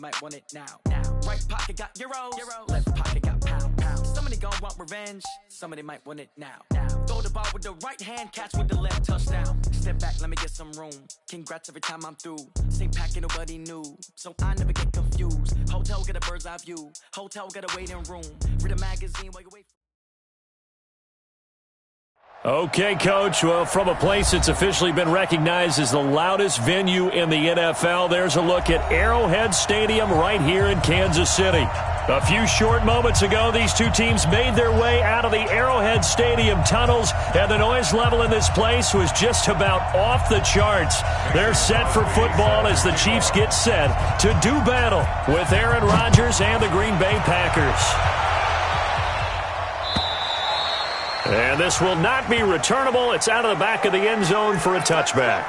might want it now. Right pocket got euros. Left pocket got pound. Somebody gon' want revenge. Somebody might want it now. Throw the ball with the right hand, catch with the left, touchdown. Step back, let me get some room. Congrats every time I'm through. Same packet, nobody knew, so I never get confused. Hotel get a bird's eye view. Hotel get a waiting room. Read a magazine while you wait. Okay, Coach. Well, from a place that's officially been recognized as the loudest venue in the NFL, there's a look at Arrowhead Stadium right here in Kansas City. A few short moments ago, these two teams made their way out of the Arrowhead Stadium tunnels, and the noise level in this place was just about off the charts. They're set for football as the Chiefs get set to do battle with Aaron Rodgers and the Green Bay Packers. And this will not be returnable. It's out of the back of the end zone for a touchback.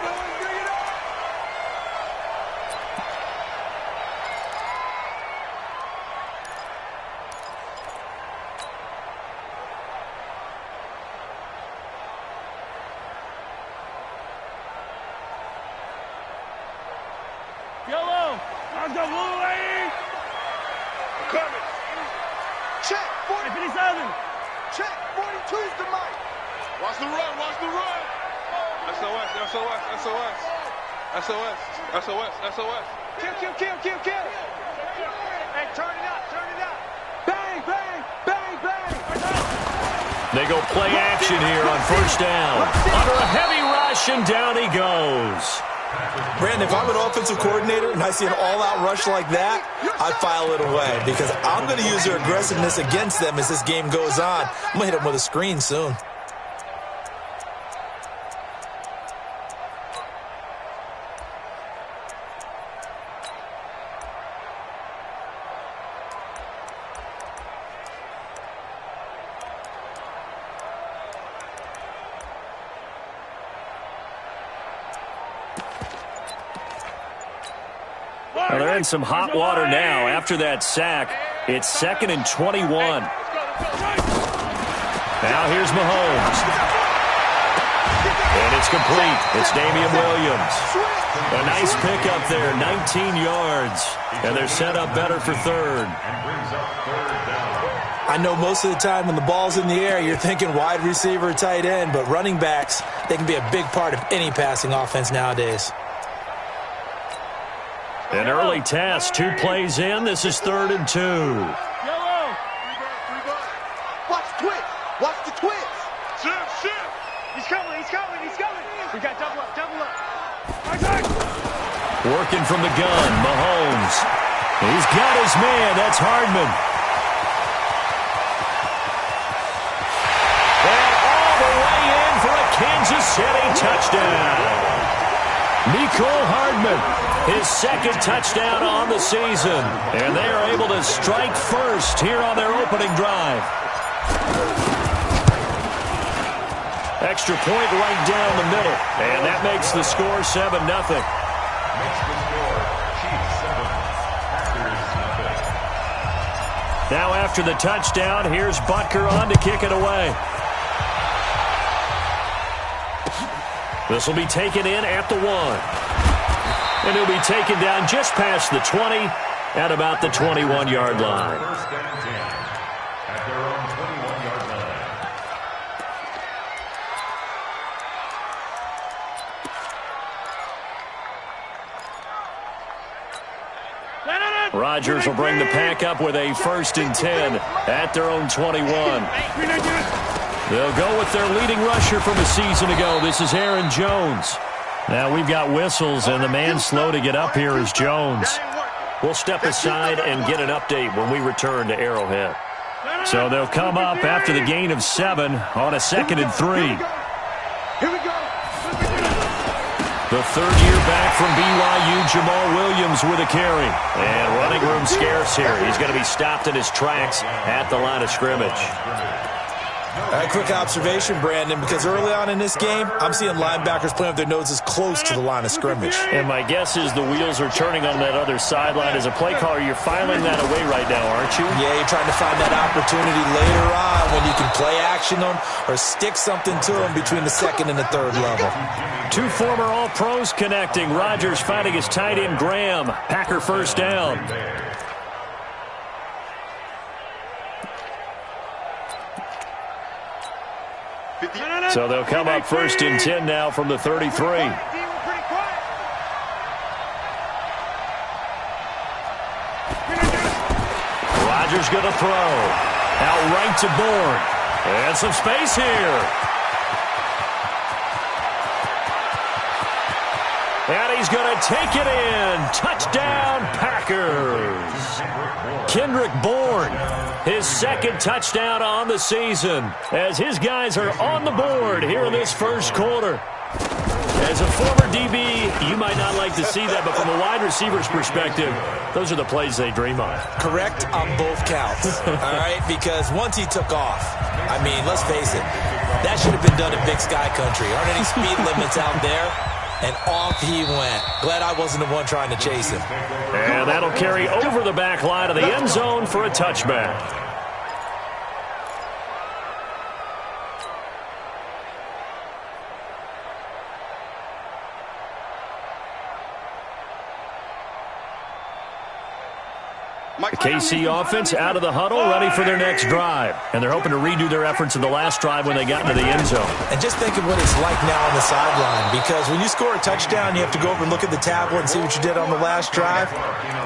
Yellow, let's go blue lane. Coming. Check, 47. Check, 42's the mic. Watch the run, watch the run. SOS, SOS, SOS. SOS, SOS, SOS. Kill. Hey, turn it up. Bang, bang, bang, bang. They go play action here on first down. Under a heavy rush, and down he goes. Brandon, if I'm an offensive coordinator and I see an all-out rush like that, I file it away because I'm going to use their aggressiveness against them as this game goes on. I'm going to hit them with a screen soon. Well, they're in some hot water now. After that sack, it's 2nd and 21. Now here's Mahomes. And it's complete. It's Damian Williams. A nice pickup there, 19 yards. And they're set up better for third. I know most of the time when the ball's in the air, you're thinking wide receiver, tight end, but running backs, they can be a big part of any passing offense nowadays. An early test, 2 plays in. This is 3rd and 2. Yellow. Watch the twist. Shift. He's coming. We got double up. Working from the gun, Mahomes. He's got his man. That's Hardman. And all the way in for a Kansas City touchdown. Mecole Hardman. His 2nd touchdown on the season. And they are able to strike first here on their opening drive. Extra point right down the middle. And that makes the score 7-0. Now after the touchdown, here's Butker on to kick it away. This will be taken in at the 1. And he'll be taken down just past the 20 at about the 21-yard line. First down and 10 at their own 21-yard line. Rodgers will bring the pack up with a 1st and 10 at their own 21. They'll go with their leading rusher from a season ago. This is Aaron Jones. Now we've got whistles, and the man slow to get up here is Jones. We'll step aside and get an update when we return to Arrowhead. So they'll come up after the gain of 7 on a 2nd and 3. The third-year back from BYU, Jamal Williams with a carry. And running room scarce here. He's going to be stopped in his tracks at the line of scrimmage. A quick observation, Brandon, because early on in this game, I'm seeing linebackers playing with their noses close to the line of scrimmage. And my guess is the wheels are turning on that other sideline. As a play caller, you're filing that away right now, aren't you? Yeah, you're trying to find that opportunity later on when you can play action them or stick something to them between the second and the third level. Two former All-Pros connecting. Rodgers finding his tight end, Graham. Packer first down. So they'll come up first and 10 now from the 33. Rodgers going to throw. Out right to Bourne. And some space here. And he's going to take it in. Touchdown, Packers. Kendrick Bourne, his second touchdown on the season, as his guys are on the board here in this first quarter. As a former DB, you might not like to see that, but from a wide receiver's perspective, those are the plays they dream of. Correct on both counts, all right? Because once he took off, I mean, let's face it, that should have been done in Big Sky Country. Aren't any speed limits out there? And off he went. Glad I wasn't the one trying to chase him. And that'll carry over the back line of the end zone for a touchback. The KC offense out of the huddle, ready for their next drive. And they're hoping to redo their efforts in the last drive when they got into the end zone. And just think of what it's like now on the sideline, because when you score a touchdown, you have to go over and look at the tablet and see what you did on the last drive.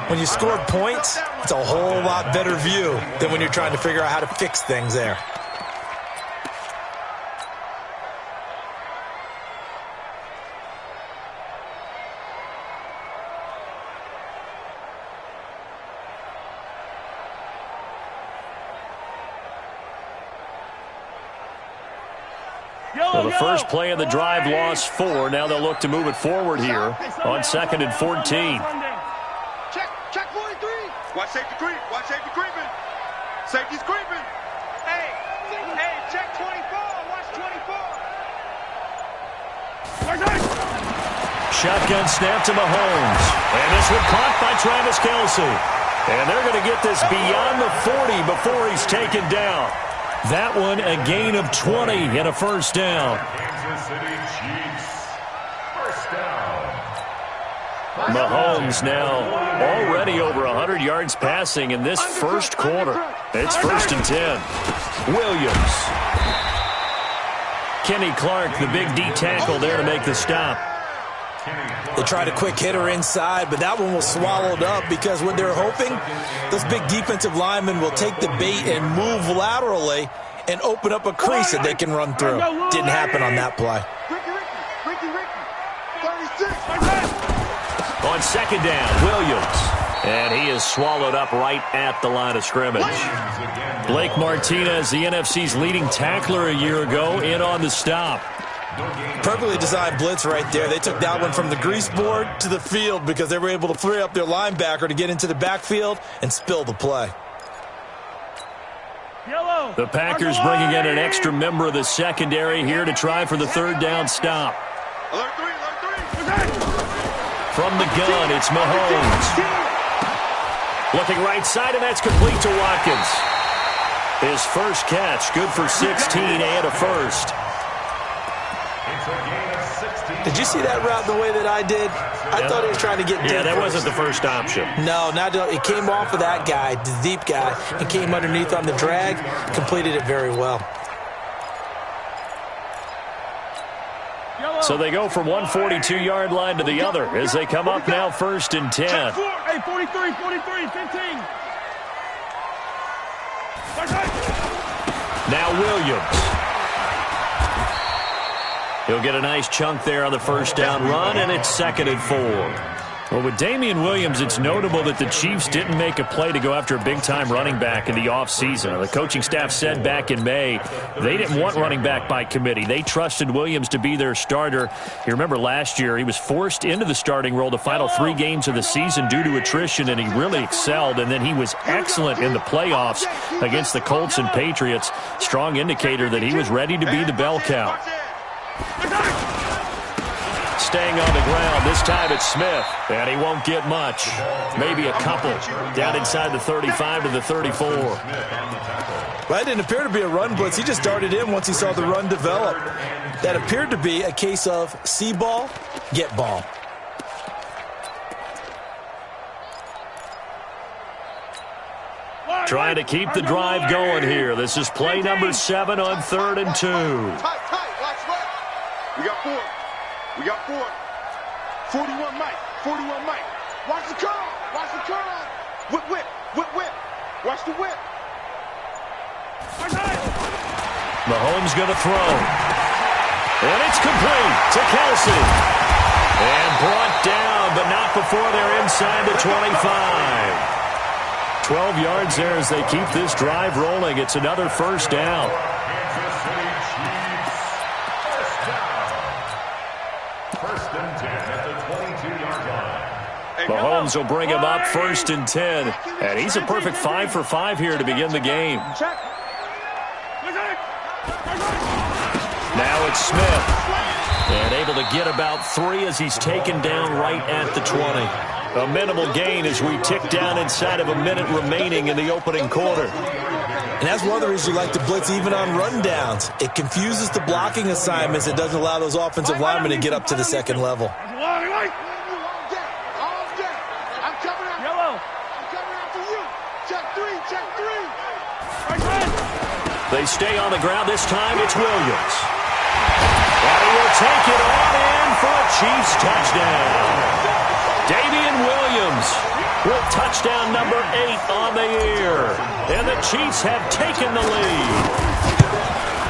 When you score points, it's a whole lot better view than when you're trying to figure out how to fix things there. Well, the first play of the drive lost 4. Now they'll look to move it forward here on 2nd and 14. Check 43. Watch safety creep. Watch safety creeping. Safety's creeping. Hey, check 24. Watch 24. Shotgun snap to Mahomes. And this one caught by Travis Kelce. And they're going to get this beyond the 40 before he's taken down. That one a gain of 20 and a first down. Kansas City Chiefs. First down. Mahomes now already over 100 yards passing in this first quarter. It's 1st and 10. Williams. Kenny Clark, the big D tackle there to make the stop. They tried a quick hitter inside, but that one was swallowed up because what they're hoping, those big defensive linemen will take the bait and move laterally and open up a crease that they can run through. Didn't happen on that play. Ricky, 36. On 2nd down, Williams. And he is swallowed up right at the line of scrimmage. Blake Martinez, the NFC's leading tackler a year ago, in on the stop. Perfectly designed blitz right there. They took that one from the grease board to the field because they were able to free up their linebacker to get into the backfield and spill the play. The Packers bringing in an extra member of the secondary here to try for the 3rd down stop. Alert 3. From the gun, it's Mahomes. Looking right side, and that's complete to Watkins. His first catch, good for 16 and a first. Did you see that route the way that I did? I thought he was trying to get deep. Yeah, that wasn't the first option. No, it came off of that guy, the deep guy, and came underneath on the drag, completed it very well. So they go from one 42-yard line to the other as they come up now 1st and 10. Hey, 43, 15. Now Williams. He'll get a nice chunk there on the first down run, and it's 2nd and 4. Well, with Damian Williams, it's notable that the Chiefs didn't make a play to go after a big-time running back in the offseason. The coaching staff said back in May they didn't want running back by committee. They trusted Williams to be their starter. You remember last year he was forced into the starting role the final 3 games of the season due to attrition, and he really excelled. And then he was excellent in the playoffs against the Colts and Patriots. Strong indicator that he was ready to be the bell cow. Staying on the ground. This time it's Smith, and he won't get much. Maybe a couple. Down inside the 35 to the 34. Well, it didn't appear to be a run blitz. He just darted in once he saw the run develop. That appeared to be a case of see ball, get ball. Trying to keep the drive going here. This is play number 7 on 3rd and 2. Tight, watch left. We got 4. We got 4. 41 Mike. 41 Mike. Watch the curl. Watch the curl. Whip, whip. Whip, whip. Watch the whip. Mahomes going to throw. And it's complete to Kelsey. And brought down, but not before they're inside the 25. 12 yards there as they keep this drive rolling. It's another first down. Mahomes will bring him up 1st and 10. And he's a perfect 5 for 5 here to begin the game. Now it's Smith. And able to get about 3 as he's taken down right at the 20. A minimal gain as we tick down inside of a minute remaining in the opening quarter. And that's one of the reasons you like to blitz even on rundowns. It confuses the blocking assignments. It doesn't allow those offensive linemen to get up to the second level. They stay on the ground. This time it's Williams. And he will take it on in for a Chiefs touchdown. Damian Williams with touchdown number 8 on the year. And the Chiefs have taken the lead.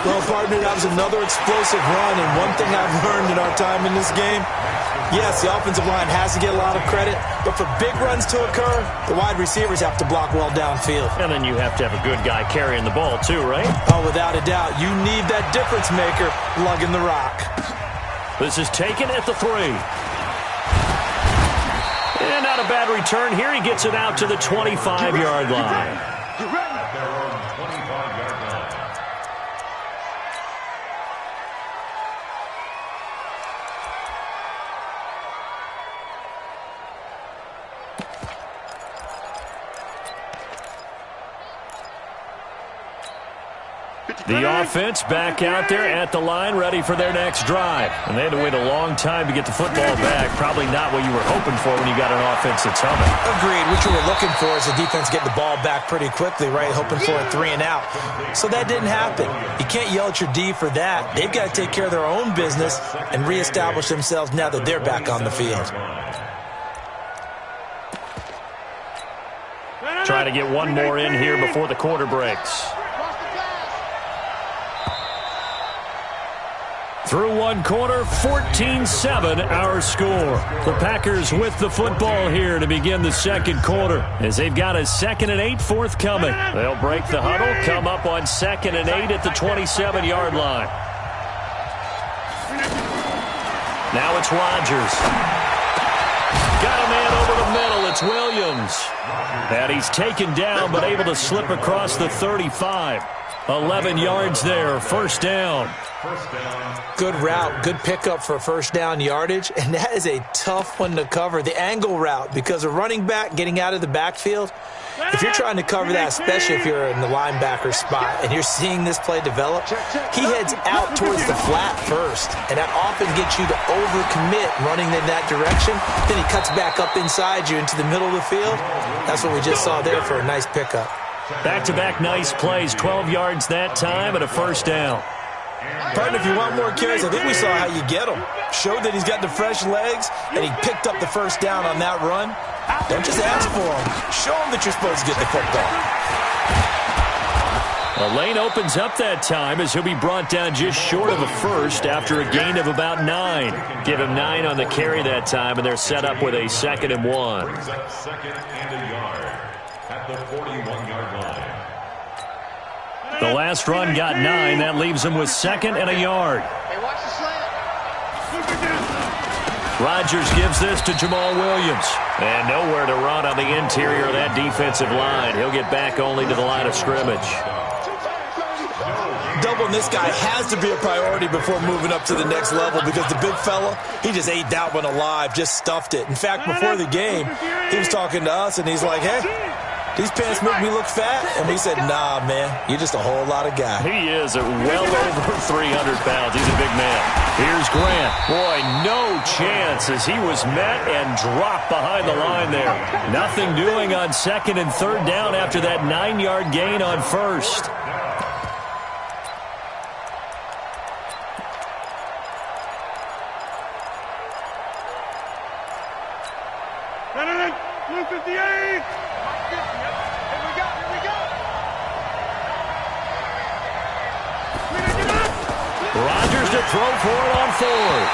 Well, partner, that was another explosive run. And one thing I've learned in our time in this game, yes, the offensive line has to get a lot of credit, but for big runs to occur, the wide receivers have to block well downfield. And then you have to have a good guy carrying the ball too, right? Oh, without a doubt. You need that difference maker lugging the rock. This is taken at the 3. And not a bad return here. He gets it out to the 25-yard line. The offense back out there at the line, ready for their next drive. And they had to wait a long time to get the football back. Probably not what you were hoping for when you got an offense that's humming. Agreed. What you were looking for is the defense getting the ball back pretty quickly, right? Hoping for a 3 and out. So that didn't happen. You can't yell at your D for that. They've got to take care of their own business and reestablish themselves now that they're back on the field. Trying to get one more in here before the quarter breaks. Through one quarter, 14-7 our score. The Packers with the football here to begin the second quarter as they've got a 2nd and 8 forthcoming. They'll break the huddle, come up on 2nd and 8 at the 27-yard line. Now it's Rodgers. Got a man over the middle. It's Williams. And he's taken down but able to slip across the 35. 11 yards there, first down. Good route, good pickup for first down yardage, and that is a tough one to cover, the angle route, because a running back getting out of the backfield, if you're trying to cover that, especially if you're in the linebacker spot and you're seeing this play develop, he heads out towards the flat first, and that often gets you to overcommit running in that direction. Then he cuts back up inside you into the middle of the field. That's what we just saw there for a nice pickup. Back-to-back nice plays, 12 yards that time and a first down. Partner, if you want more carries, I think we saw how you get him. Showed that he's got the fresh legs, and he picked up the first down on that run. Don't just ask for him. Show him that you're supposed to get the football. The lane opens up that time as he'll be brought down just short of a first after a gain of about 9. Give him 9 on the carry that time, and they're set up with a 2nd and 1. Brings up 2nd and a yard at the 41-yard line. The last run got 9. That leaves him with 2nd and a yard. Hey, watch the slant. Rodgers gives this to Jamal Williams. And nowhere to run on the interior of that defensive line. He'll get back only to the line of scrimmage. Doubling this guy has to be a priority before moving up to the next level because the big fella, he just ate that one alive, just stuffed it. In fact, before the game, he was talking to us, and he's like, hey, these pants make me look fat? And we said, nah, man, you're just a whole lot of guy. He is at well over 300 pounds. He's a big man. Here's Grant. Boy, no chance as he was met and dropped behind the line there. Nothing doing on 2nd and 3rd down after that 9-yard gain on 1st. Blue 58. Here we go. Rodgers to throw for it on 4th.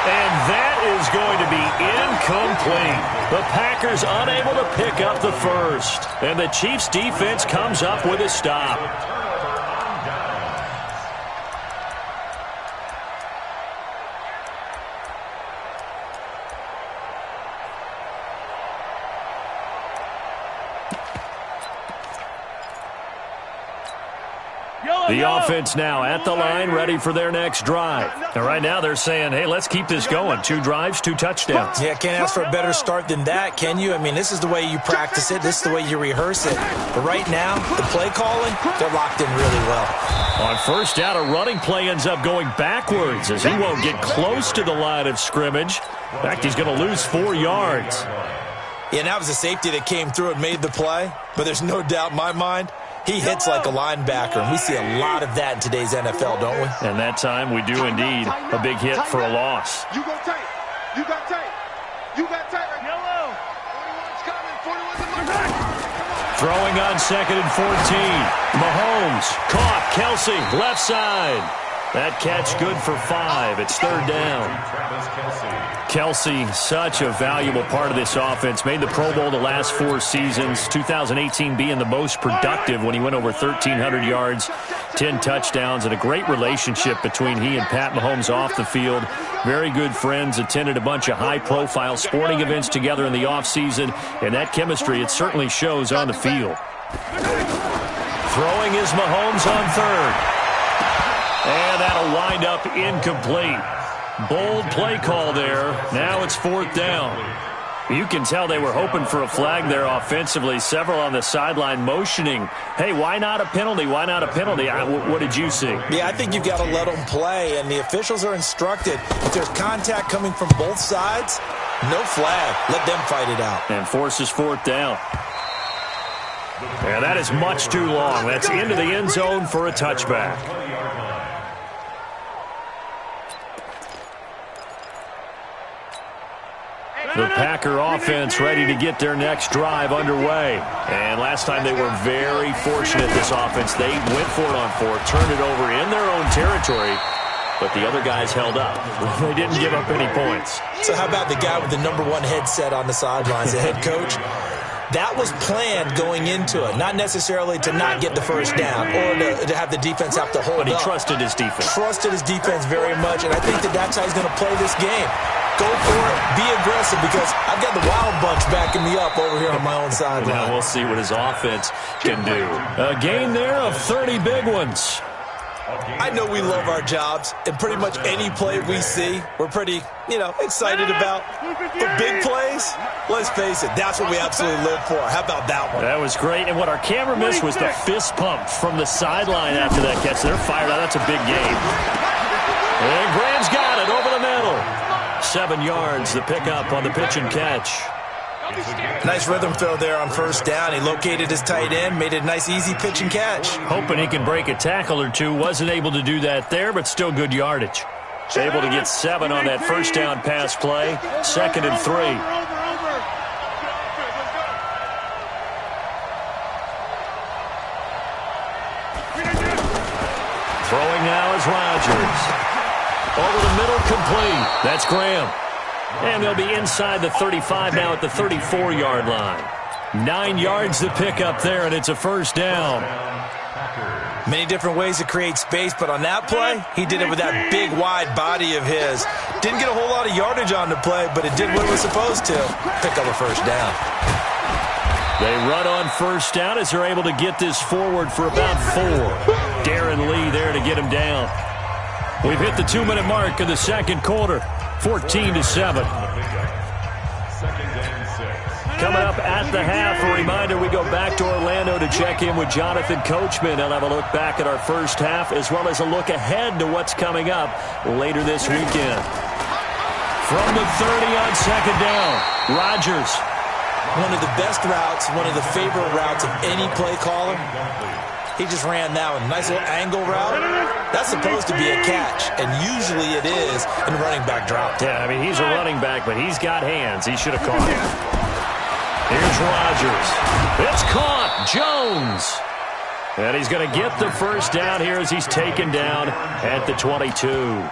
And that is going to be incomplete. The Packers unable to pick up the first. And the Chiefs defense comes up with a stop. The offense now at the line, ready for their next drive. And right now they're saying, hey, let's keep this going. 2 drives, 2 touchdowns. Yeah, can't ask for a better start than that, can you? I mean, this is the way you practice it. This is the way you rehearse it. But right now, the play calling, they're locked in really well. On 1st down, a running play ends up going backwards as he won't get close to the line of scrimmage. In fact, he's going to lose 4 yards. Yeah, and that was a safety that came through and made the play. But there's no doubt in my mind, he hits like a linebacker, and we see a lot of that in today's NFL, don't we? And that time we do indeed. A big hit for a loss. You go tight. You got tight. You got tight. Yellow. 41's coming. 41's coming. Throwing on 2nd and 14. Mahomes caught. Kelsey, left side. That catch good for 5. It's 3rd down. Kelsey, such a valuable part of this offense. Made the Pro Bowl the last 4 seasons. 2018 being the most productive when he went over 1,300 yards, 10 touchdowns, and a great relationship between he and Pat Mahomes off the field. Very good friends, attended a bunch of high-profile sporting events together in the offseason, and that chemistry, it certainly shows on the field. Throwing is Mahomes on 3rd. And that'll wind up incomplete. Bold play call there. Now it's 4th down. You can tell they were hoping for a flag there offensively. Several on the sideline motioning, hey, why not a penalty? Why not a penalty? What did you see? Yeah, I think you've got to let them play, and the officials are instructed. If there's contact coming from both sides, no flag. Let them fight it out. And forces 4th down. And that is much too long. That's into the end zone for a touchback. The Packer offense ready to get their next drive underway. And last time they were very fortunate, this offense. They went for it on 4th, turned it over in their own territory, but the other guys held up. They didn't give up any points. So how about the guy with the #1 headset on the sidelines, the head coach? That was planned going into it, not necessarily to not get the first down or to have the defense have to hold up. But he trusted his defense. Trusted his defense very much, and I think that's how he's going to play this game. Go for it, be aggressive, because I've got the wild bunch backing me up over here on my own sideline. Now we'll see what his offense can do. A gain there of 30 big ones. I know we love our jobs, and pretty much any play we see, we're pretty, excited about. But big plays, let's face it, that's what we absolutely live for. How about that one? That was great, and what our camera missed was the fist pump from the sideline after that catch. They're fired out. That's a big game. And Graham's got it over the middle. 7 yards, the pickup on the pitch and catch. Nice rhythm throw there on 1st down. He located his tight end, made it a nice, easy pitch and catch. Hoping he can break a tackle or two. Wasn't able to do that there, but still good yardage. Able to get 7 on that 1st down pass play. 2nd and 3. Throwing now is Rodgers. Over the middle, complete. That's Graham. And they'll be inside the 35 now at the 34-yard line. 9 yards to pick up there, and it's a first down. Many different ways to create space, but on that play, he did it with that big, wide body of his. Didn't get a whole lot of yardage on the play, but it did what it was supposed to. Pick up a first down. They run on first down as they're able to get this forward for about 4. Darren Lee there to get him down. We've hit the 2-minute mark of the second quarter. 14-7. Coming up at the half, a reminder, we go back to Orlando to check in with Jonathan Coachman. He'll have a look back at our first half as well as a look ahead to what's coming up later this weekend. From the 30 on second down, Rodgers. One of the best routes, one of the favorite routes of any play caller. He just ran that one. Nice little angle route. That's supposed to be a catch, and usually it is in running back drop. Yeah, I mean, he's a running back, but he's got hands. He should have caught it. Here's Rodgers. It's caught. Jones. And he's going to get the first down here as he's taken down at the 22.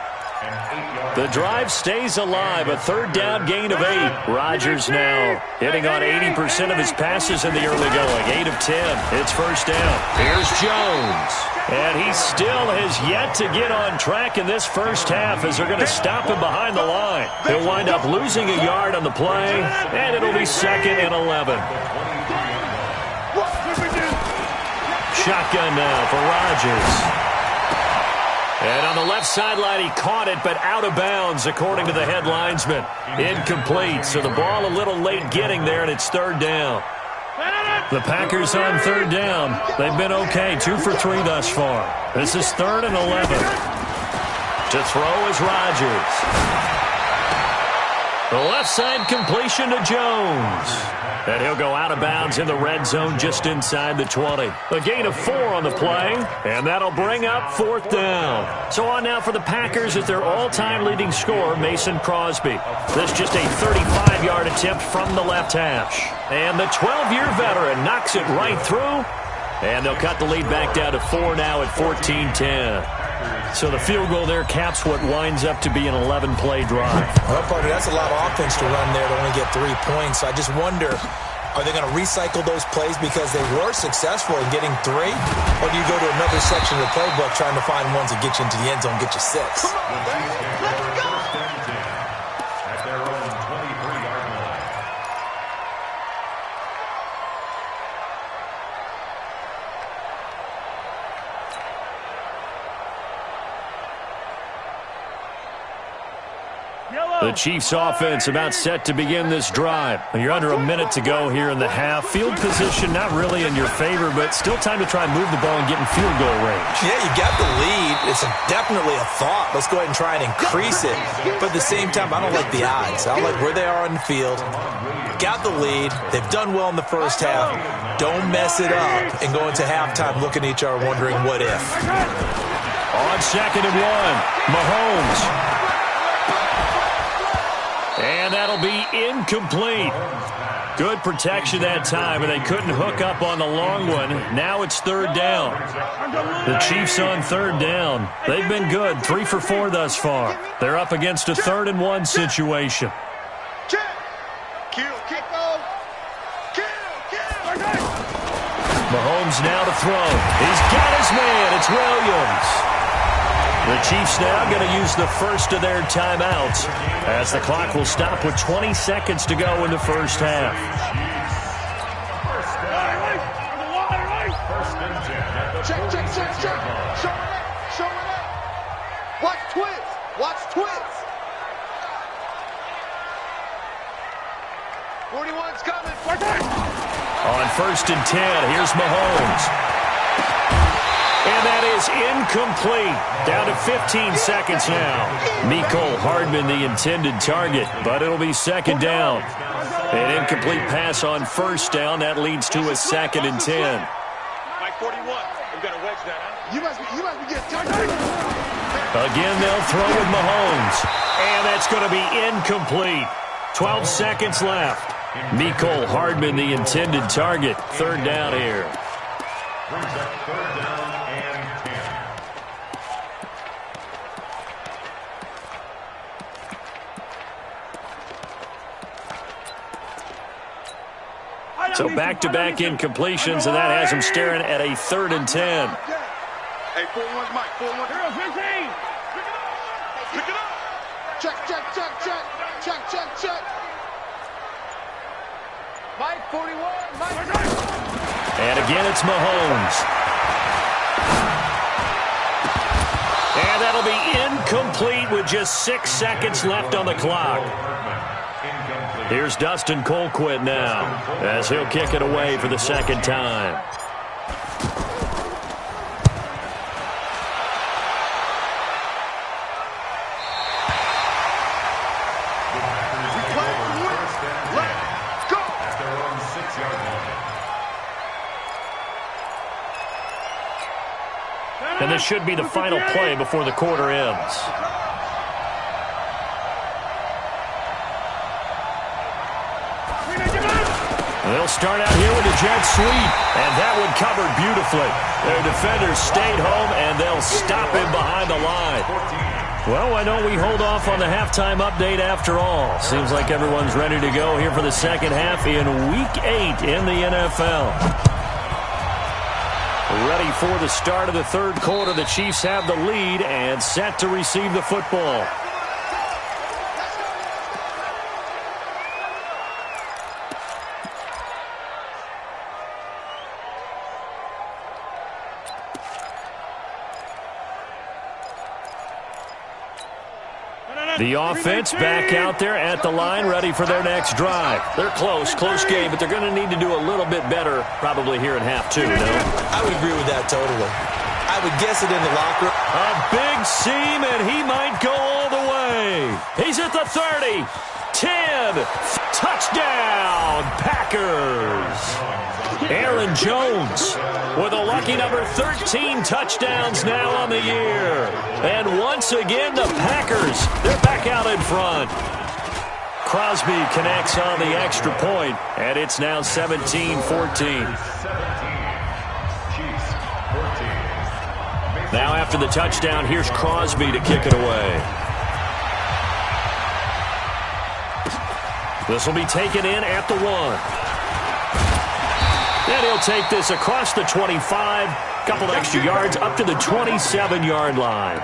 The drive stays alive. A third down gain of 8. Rodgers now hitting on 80% of his passes in the early going. 8 of 10. It's first down. Here's Jones. And he still has yet to get on track in this first half as they're going to stop him behind the line. He'll wind up losing a yard on the play, and it'll be 2nd and 11. Shotgun now for Rodgers. And on the left sideline, he caught it, but out of bounds, according to the head linesman. Incomplete, so the ball a little late getting there, and it's third down. The Packers on third down. They've been okay, 2 for 3 thus far. This is 3rd and 11. To throw is Rodgers. The left side completion to Jones. And he'll go out of bounds in the red zone just inside the 20. A gain of 4 on the play, and that'll bring up 4th down. So on now for the Packers at their all-time leading scorer, Mason Crosby. This just a 35-yard attempt from the left hash. And the 12-year veteran knocks it right through, and they'll cut the lead back down to 4 now at 14-10. So the field goal there caps what winds up to be an 11-play drive. Well, partner, that's a lot of offense to run there to only get 3 points. So I just wonder, are they going to recycle those plays because they were successful in getting 3? Or do you go to another section of the playbook trying to find ones that get you into the end zone, get you 6? Come on, let's go! At their own 23-yard line. The Chiefs offense about set to begin this drive. You're under a minute to go here in the half. Field position not really in your favor, but still time to try and move the ball and get in field goal range. Yeah, you got the lead. It's definitely a thought. Let's go ahead and try and increase it. But at the same time, I don't like the odds. I don't like where they are on the field. Got the lead. They've done well in the first half. Don't mess it up and go into halftime looking at each other wondering what if. On 2nd and 1, Mahomes. And that'll be incomplete. Good protection that time, and they couldn't hook up on the long one. Now it's 3rd down. The Chiefs on 3rd down. They've been good, 3 for 4 thus far. They're up against a 3rd and 1 situation. Mahomes now to throw. He's got his man. It's Williams. The Chiefs now going to use the first of their timeouts as the clock will stop with 20 seconds to go in the first half. Check. Show it up. Watch twins. 41's coming. On 1st and 10, here's Mahomes. And that is incomplete. Down to 15 seconds now. Mecole Hardman, the intended target, but it'll be 2nd down. An incomplete pass on 1st down. That leads to a 2nd and 10. Mike 41. We've got to wedge that out. You must be getting tired. Again, they'll throw with Mahomes. And that's going to be incomplete. 12 seconds left. Mecole Hardman, the intended target. 3rd down here. Brings up 3rd down and 10. So back-to-back incompletions, and that has him staring at a 3rd and 10. Hey, 4-1's Mike. 4-1. Pick it up. Check. Mike, 41. Mike. And again, it's Mahomes. And that'll be incomplete with just 6 seconds left on the clock. Here's Dustin Colquitt now, as he'll kick it away for the 2nd time. And this should be the final play before the quarter ends. They'll start out here with a jet sweep, and that one covered beautifully. Their defenders stayed home, and they'll stop him behind the line. Well, why don't we hold off on the halftime update after all? Seems like everyone's ready to go here for the second half in Week 8 in the NFL. Ready for the start of the 3rd quarter. The Chiefs have the lead and set to receive the football. The offense back out there at the line, ready for their next drive. They're close game, but they're going to need to do a little bit better probably here in half 2, no? I would agree with that totally. I would guess it in the locker room. A big seam, and he might go all the way. He's at the 30. 10. Touchdown, Packers. Aaron Jones with a lucky number 13 touchdowns now on the year. And once again, the Packers, they're back out in front. Crosby connects on the extra point, and it's now 17-14. Now after the touchdown, here's Crosby to kick it away. This will be taken in at the 1. And he'll take this across the 25, couple extra yards up to the 27-yard line.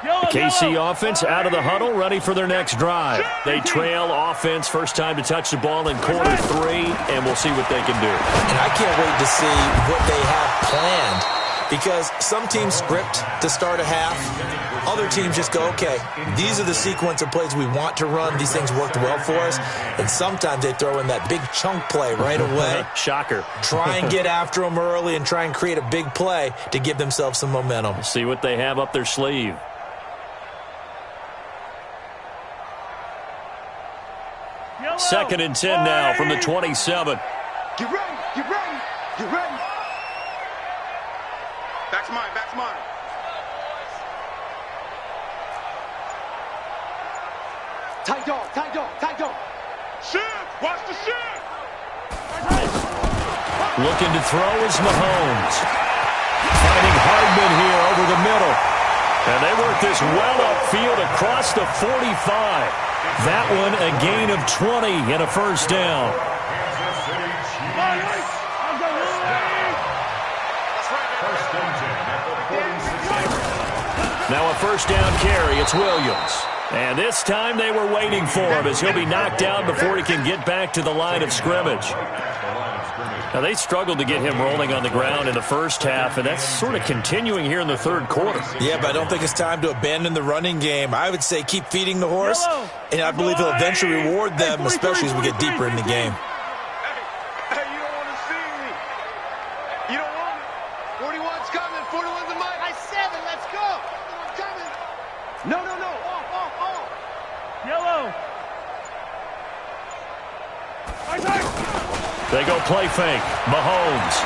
The KC offense out of the huddle, ready for their next drive. They trail offense, first time to touch the ball in quarter 3, and we'll see what they can do. And I can't wait to see what they have planned, because some teams script to start a half. Other teams just go, okay, these are the sequence of plays we want to run. These things worked well for us. And sometimes they throw in that big chunk play right away. Shocker. Try and get after them early and try and create a big play to give themselves some momentum. See what they have up their sleeve. Second and 10 now from the 27. Get ready. Back's mine. Tight dog. Shift, watch the shift. Looking to throw is Mahomes. Finding Hardman here over the middle. And they work this well upfield across the 45. That one a gain of 20 and a first down. Now a first down carry. It's Williams. And this time they were waiting for him as he'll be knocked down before he can get back to the line of scrimmage. Now, they struggled to get him rolling on the ground in the first half, and that's sort of continuing here in the 3rd quarter. Yeah, but I don't think it's time to abandon the running game. I would say keep feeding the horse, and I believe he'll eventually reward them, especially as we get deeper in the game. Hey, you don't want to see me. You don't want it. 41's coming. 41's the mic. By 7, let's go. 41 coming. No. Off. Yellow. They go play fake. Mahomes.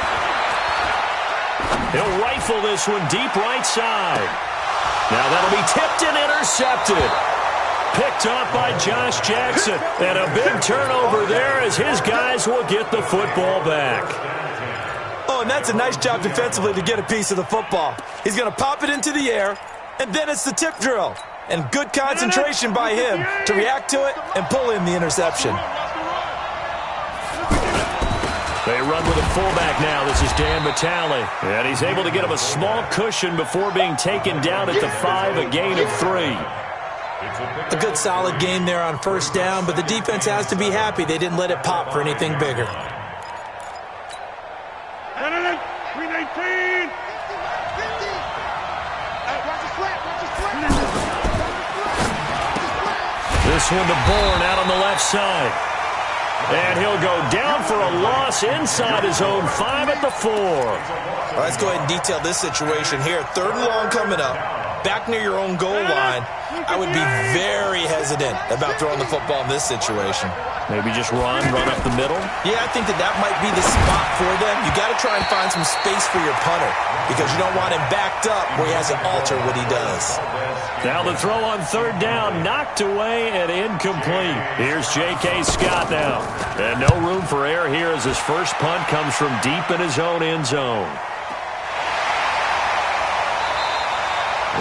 He'll rifle this one deep right side. Now that'll be tipped and intercepted. Picked off by Josh Jackson. And a big turnover there as his guys will get the football back. Oh, and that's a nice job defensively to get a piece of the football. He's going to pop it into the air, and then it's the tip drill. And good concentration by him to react to it and pull in the interception. They run with a fullback now. This is Dan Vitale. And he's able to get him a small cushion before being taken down at the 5, a gain of 3. A good solid game there on first down, but the defense has to be happy they didn't let it pop for anything bigger. This one to Bourne out on the left side. And he'll go down for a loss inside his own 5 at the 4. Well, let's go ahead and detail this situation here. 3rd and long coming up. Back near your own goal line. I would be very hesitant about throwing the football in this situation. Maybe just run up the middle? Yeah, I think that might be the spot for them. You got to try and find some space for your punter because you don't want him backed up where he has to alter what he does. Now the throw on 3rd down, knocked away and incomplete. Here's J.K. Scott now. And no room for error here as his first punt comes from deep in his own end zone.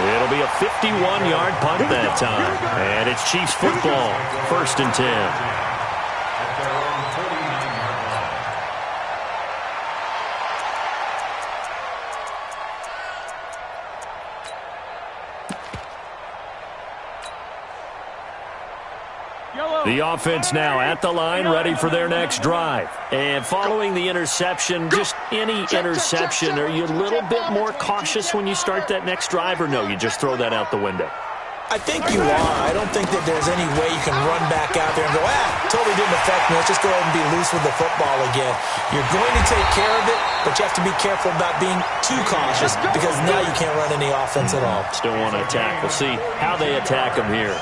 It'll be a 51-yard punt that time. And it's Chiefs football, 1st and 10. The offense now at the line, ready for their next drive. And following the interception, just any interception, are you a little bit more cautious when you start that next drive, or no, you just throw that out the window? I think you are. I don't think that there's any way you can run back out there and go, totally didn't affect me. Let's just go ahead and be loose with the football again. You're going to take care of it, but you have to be careful about being too cautious because now you can't run any offense at all. Still want to attack. We'll see how they attack him here.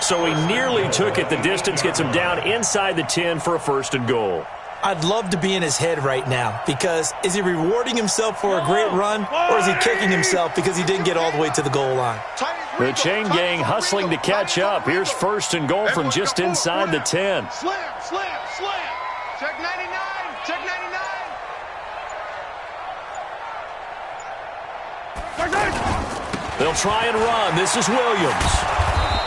So he nearly took it. The distance gets him down inside the 10 for a 1st and goal. I'd love to be in his head right now because is he rewarding himself for a great run or is he kicking himself because he didn't get all the way to the goal line? The chain gang hustling to catch up. Here's 1st and goal from just inside the 10. Slam. Check 99. Check 99. They'll try and run. This is Williams.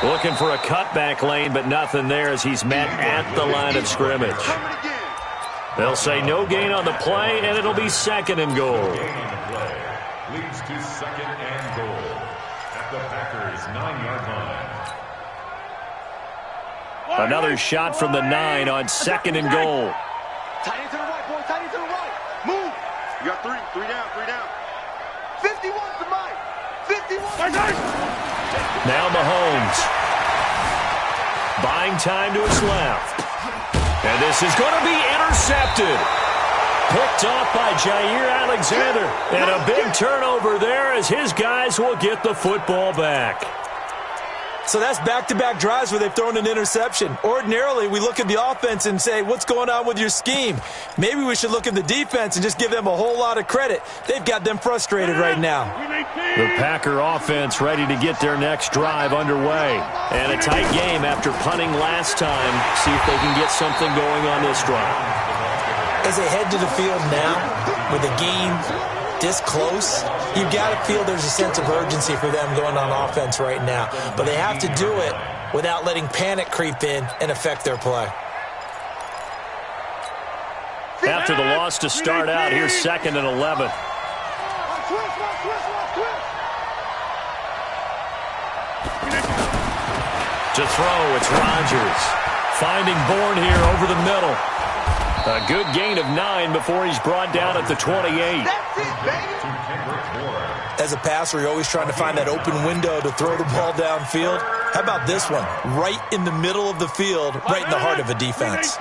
Looking for a cutback lane, but nothing there as he's met at the line of scrimmage. They'll say no gain on the play, and it'll be 2nd and goal. Leads to 2nd and goal at the Packers' 9-yard line. Another shot from the 9 on 2nd and goal. Tight end to the right, boy. Tight end to the right. Move. You got 3 down. 51 to Mike. 51. Now Mahomes. Buying time to his left. And this is going to be intercepted. Picked off by Jair Alexander. And a big turnover there as his guys will get the football back. So that's back-to-back drives where they've thrown an interception. Ordinarily, we look at the offense and say, what's going on with your scheme? Maybe we should look at the defense and just give them a whole lot of credit. They've got them frustrated right now. The Packer offense ready to get their next drive underway. And a tight game after punting last time. See if they can get something going on this drive. As they head to the field now, with the game this close, you've got to feel there's a sense of urgency for them going on offense right now. But they have to do it without letting panic creep in and affect their play. After the loss to start out, here's 2nd and 11. To throw, it's Rodgers. Finding Bourne here over the middle. A good gain of 9 before he's brought down at the 28. As a passer, you're always trying to find that open window to throw the ball downfield. How about this one? Right in the middle of the field, right in the heart of a defense.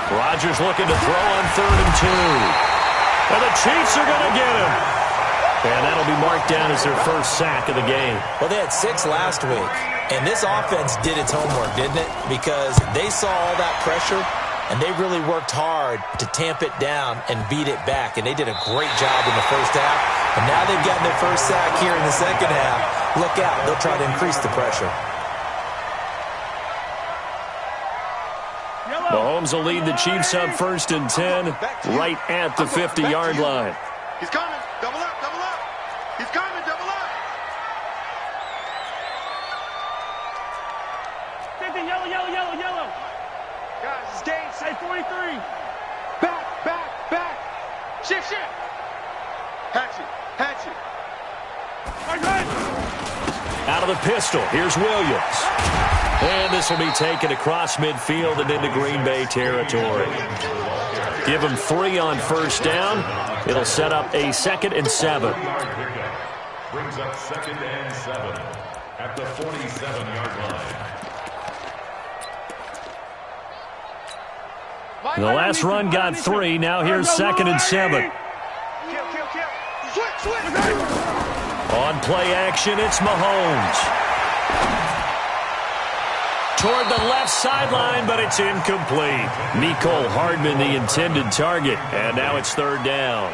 Rodgers looking to throw on 3rd and 2. And the Chiefs are going to get him. And that'll be marked down as their first sack of the game. Well, they had 6 last week, and this offense did its homework, didn't it? Because they saw all that pressure, and they really worked hard to tamp it down and beat it back, and they did a great job in the first half. And now they've gotten their first sack here in the second half. Look out. They'll try to increase the pressure. Mahomes will lead the Chiefs up 1st and 10 right at the 50-yard line. He's coming. Double up, double up. He's coming, double up. 50, yellow, yellow, yellow, yellow. Guys, it's game, say 43. Back, back, back. Shift, shift. Hatchet, hatchet. Out of the pistol, here's Williams. And this will be taken across midfield and into Green Bay territory. Give him 3 on first down. It'll set up a 2nd and 7. Brings up 2nd and 7 at the 47-yard line. The last run got 3. Now here's 2nd and 7. Kill, kill, kill. Switch, switch. On play action, it's Mahomes. Toward the left sideline, but it's incomplete. Mecole Hardman, the intended target, and now it's 3rd down.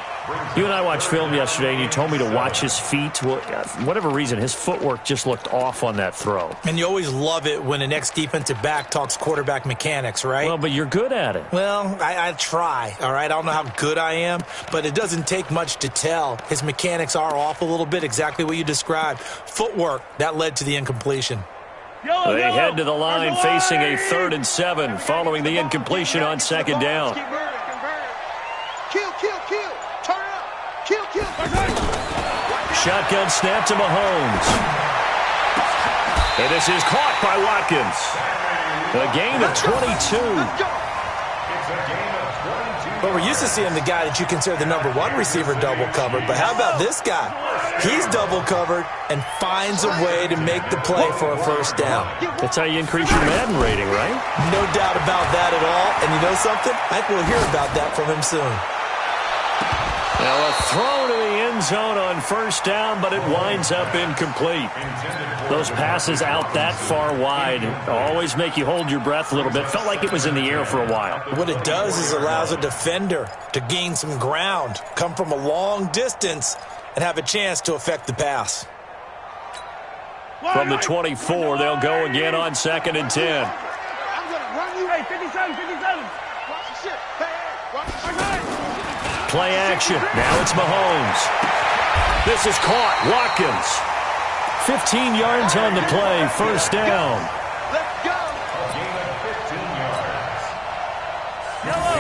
You and I watched film yesterday, and you told me to watch his feet. Well, for whatever reason, his footwork just looked off on that throw. And you always love it when the next defensive back talks quarterback mechanics, right? Well, but you're good at it. Well, I try, all right? I don't know how good I am, but it doesn't take much to tell. His mechanics are off a little bit, exactly what you described. Footwork, that led to the incompletion. They head to the line facing a 3rd and 7 following the incompletion on 2nd down. Kill, kill, kill. Turn it up. Kill, kill. Shotgun snap to Mahomes. And this is caught by Watkins. A gain of 22. But we're used to seeing the guy that you consider the number 1 receiver double covered. But how about this guy? He's double covered and finds a way to make the play for a first down. That's how you increase your Madden rating, right? No doubt about that at all. And you know something? I think we'll hear about that from him soon. Now a throw to the end zone on first down, but it winds up incomplete. Those passes out that far wide always make you hold your breath a little bit. Felt like it was in the air for a while. What it does is allows a defender to gain some ground, come from a long distance, and have a chance to affect the pass. From the 24, they'll go again on 2nd and 10. I'm going to run you. Hey, 57, 57. Watch the shit. Hey, watch the shit. Play action. Now it's Mahomes. This is caught. Watkins. 15 yards on the play. First down. Let's go. A gain of 15 yards. Yellow.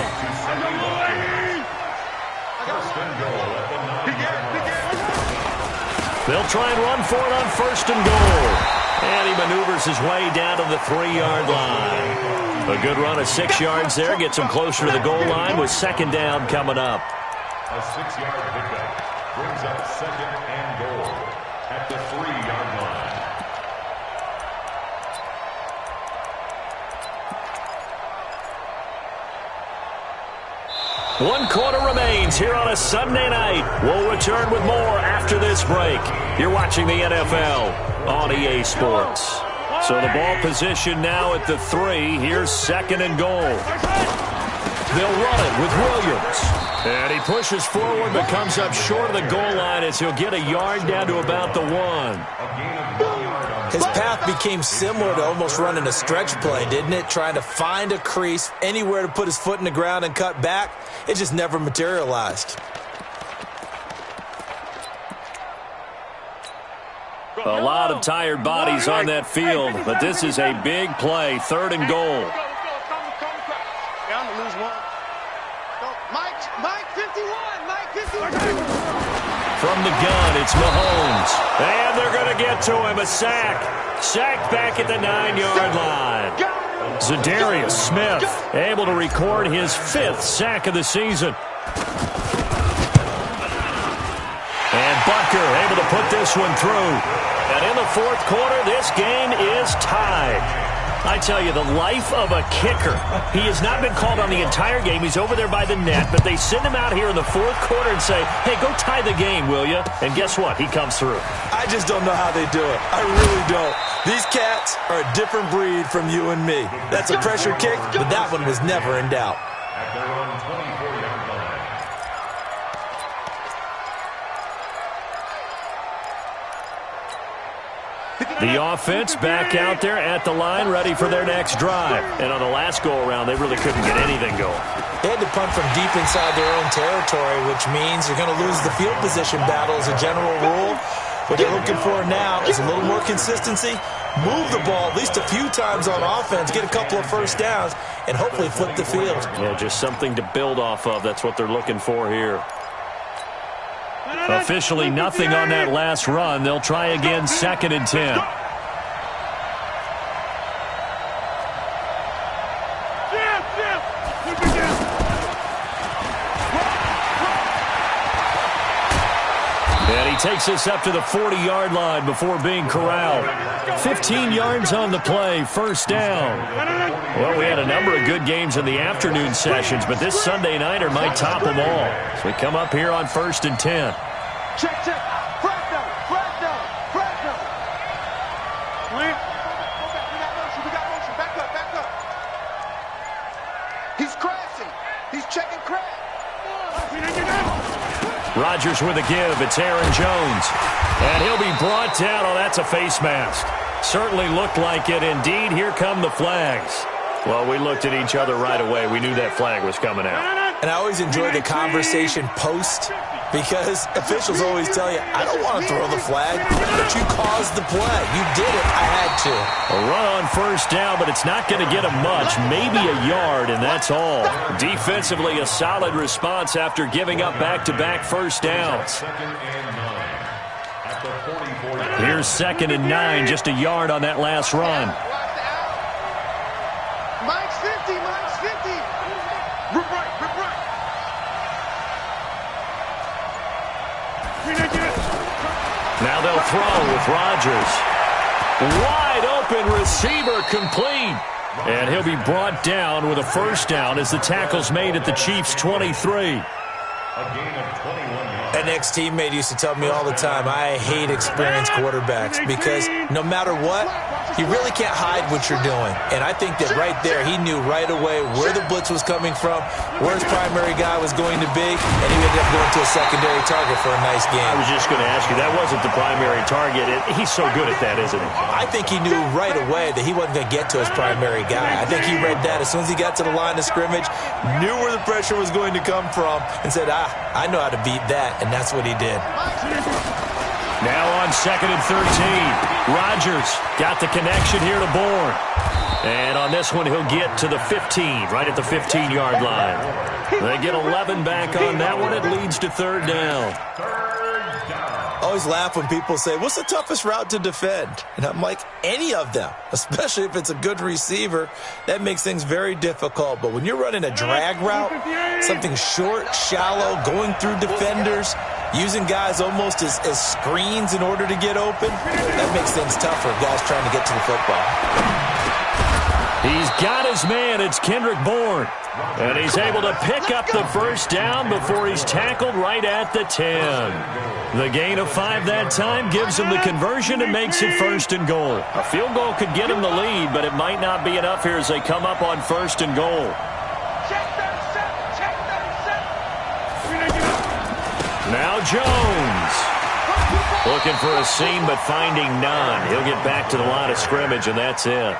First and goal at the 9-yard line. They'll try and run for it on 1st and goal. And he maneuvers his way down to the 3-yard line. A good run of 6 yards there. Gets him closer to the goal line with 2nd down coming up. A 6-yard pickup brings up 2nd and goal at the 3-yard line. One quarter remains here on a Sunday night. We'll return with more after this break. You're watching the NFL on EA Sports. So the ball position now at the 3. Here's 2nd and goal. They'll run it with Williams. And he pushes forward but comes up short of the goal line as he'll get a yard down to about the 1. His path became similar to almost running a stretch play, didn't it? Trying to find a crease, anywhere to put his foot in the ground and cut back. It just never materialized. A lot of tired bodies on that field, but this is a big play. 3rd and goal. Yeah, I'm going to lose one. Mike 51. Mike 51. From the gun, it's Mahomes. And they're going to get to him. A sack. Sacked back at the 9-yard line. Zadarius Smith able to record his 5th sack of the season. And Butker able to put this one through. And in the 4th quarter, this game is tied. I tell you, the life of a kicker. He has not been called on the entire game. He's over there by the net, but they send him out here in the fourth quarter and say, hey, go tie the game, will you? And guess what? He comes through. I just don't know how they do it. I really don't. These cats are a different breed from you and me. That's a pressure kick, but that one was never in doubt. At their own 24-yard line. The offense back out there at the line, ready for their next drive. And on the last go-around, they really couldn't get anything going. They had to punt from deep inside their own territory, which means you're going to lose the field position battle as a general rule. What they're looking for now is a little more consistency, move the ball at least a few times on offense, get a couple of first downs, and hopefully flip the field. Yeah, just something to build off of. That's what they're looking for here. Officially nothing on that last run. They'll try again, 2nd and 10. And he takes us up to the 40-yard line before being corralled. 15 yards on the play, first down. Well, we had a number of good games in the afternoon sessions, but this Sunday nighter might top them all. So we come up here on 1st and 10. Check. Flag down. Clear. We got motion. Back up. He's crashing. He's checking crash. Rodgers with a give. It's Aaron Jones. And he'll be brought down. Oh, that's a face mask. Certainly looked like it. Indeed, here come the flags. Well, we looked at each other right away. We knew that flag was coming out. And I always enjoy the conversation post, because officials always tell you, I don't want to throw the flag, but you caused the play. You did it. I had to. A run on first down, but it's not going to get him much. Maybe a yard, and that's all. Defensively, a solid response after giving up back-to-back first downs. Here's 2nd and 9, just a yard on that last run. Mike's 50. Rip right. Now they'll throw with Rodgers. Wide open receiver, complete. And he'll be brought down with a first down as the tackle's made at the Chiefs' 23. A gain of 21 yards. An ex-teammate used to tell me all the time, I hate experienced quarterbacks, because no matter what, you really can't hide what you're doing. And I think that right there, he knew right away where the blitz was coming from, where his primary guy was going to be, and he ended up going to a secondary target for a nice game. I was just going to ask you, that wasn't the primary target. He's so good at that, isn't he? I think he knew right away that he wasn't going to get to his primary guy. I think he read that as soon as he got to the line of scrimmage, knew where the pressure was going to come from, and said, I know how to beat that, and that's what he did. Now on 2nd and 13, Rodgers got the connection here to Bourne. And on this one, he'll get to the 15, right at the 15-yard line. They get 11 back on that one. It leads to 3rd down. I always laugh when people say, what's the toughest route to defend? And I'm like, any of them, especially if it's a good receiver. That makes things very difficult. But when you're running a drag route, something short, shallow, going through defenders, using guys almost as screens in order to get open, that makes things tougher, guys trying to get to the football. He's got his man. It's Kendrick Bourne. And he's able to pick up the first down before he's tackled right at the 10. The gain of 5 that time gives him the conversion and makes it 1st and goal. A field goal could get him the lead, but it might not be enough here as they come up on 1st and goal. Now Jones. Looking for a seam, but finding none. He'll get back to the line of scrimmage, and that's it.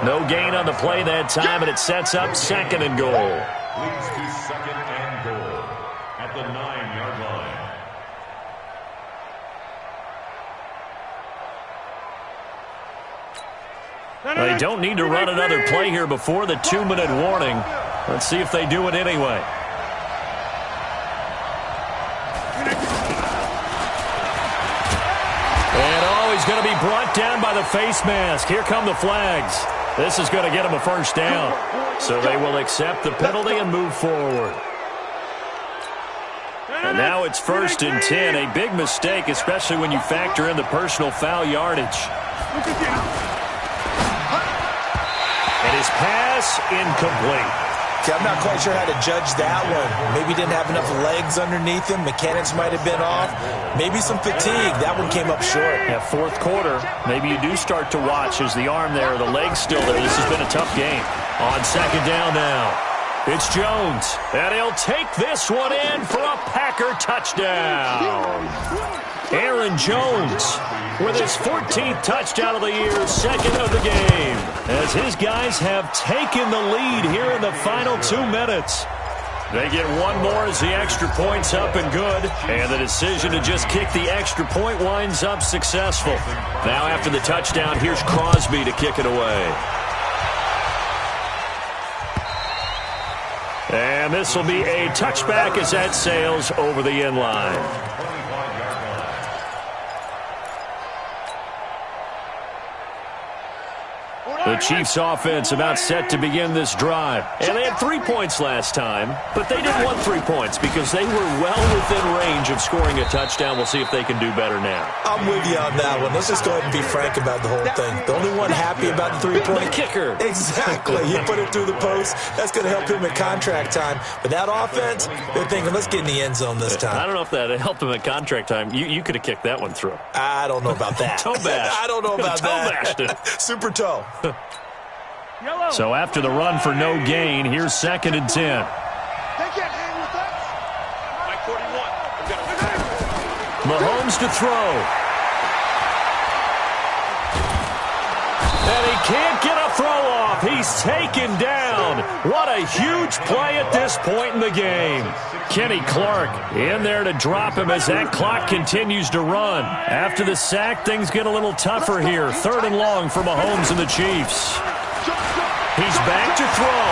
No gain on the play that time, and it sets up 2nd and goal. Leads to 2nd and goal at the 9-yard line. They don't need to run another play here before the 2-minute warning. Let's see if they do it anyway. He's going to be brought down by the face mask. Here come the flags. This is going to get him a first down. So they will accept the penalty and move forward. And now it's 1st and 10. A big mistake, especially when you factor in the personal foul yardage. this pass incomplete. Okay, I'm not quite sure how to judge that one. Maybe didn't have enough legs underneath him. Mechanics might have been off. Maybe some fatigue. That one came up short. Yeah, fourth quarter, maybe you do start to watch as the arm there, the leg's still there. This has been a tough game. On second down now, it's Jones. And he'll take this one in for a Packer touchdown. Aaron Jones with his 14th touchdown of the year, second of the game, as his guys have taken the lead here in the final 2 minutes. They get one more as the extra point's up and good, and the decision to just kick the extra point winds up successful. Now after the touchdown, here's Crosby to kick it away. And this will be a touchback as that sails over the end line. The Chiefs offense about set to begin this drive. And they had 3 points last time, but they didn't want 3 points because they were well within range of scoring a touchdown. We'll see if they can do better now. I'm with you on that one. Let's just go ahead and be frank about the whole thing. The only one happy about the 3-point kicker. Exactly. He put it through the post. That's going to help him at contract time. But that offense, they're thinking, let's get in the end zone this time. I don't know if that helped him at contract time. You could have kicked that one through. I don't know about that. Toe bash. I don't know about toe that. Bashed it. Super toe. So after the run for no gain, here's 2nd and 10. They can't hang with us. Mike 41. Mahomes to throw. And he can't get a throw off. He's taken down. What a huge play at this point in the game. Kenny Clark in there to drop him as that clock continues to run. After the sack, things get a little tougher here. 3rd and long for Mahomes and the Chiefs. He's back to throw.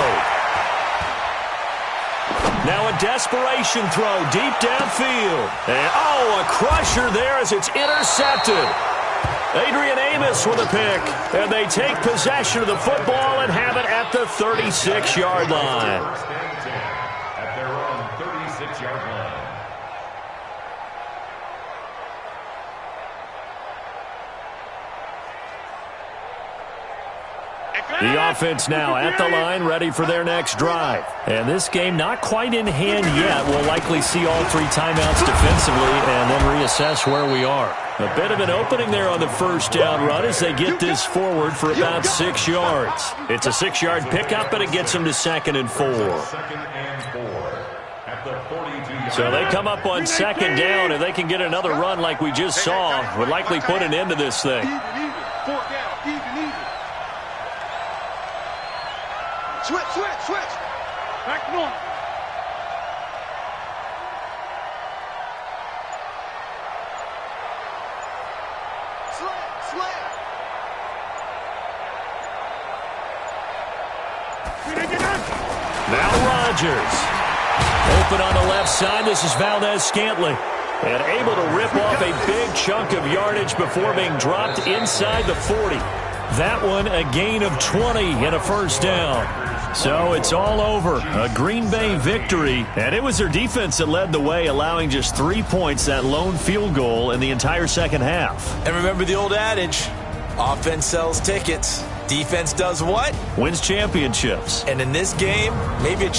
Now a desperation throw deep downfield. And, a crusher there as it's intercepted. Adrian Amos with a pick. And they take possession of the football and have it at the 36-yard line. At their own 36-yard line. The offense now at the line, ready for their next drive. And this game not quite in hand yet. We'll likely see all 3 timeouts defensively and then reassess where we are. A bit of an opening there on the first down run as they get this forward for about 6 yards. It's a 6-yard pickup, and it gets them to 2nd and 4. So they come up on 2nd down, and they can get another run like we just saw. Would likely put an end to this thing. Switch. Back north. Slant. Now Rodgers. Open on the left side. This is Valdez-Scantling. And able to rip off a big chunk of yardage before being dropped inside the 40. That one a gain of 20 and a first down. So it's all over. A Green Bay victory. And it was their defense that led the way, allowing just 3 points, that lone field goal in the entire second half. And remember the old adage, offense sells tickets. Defense does what? Wins championships. And in this game, maybe a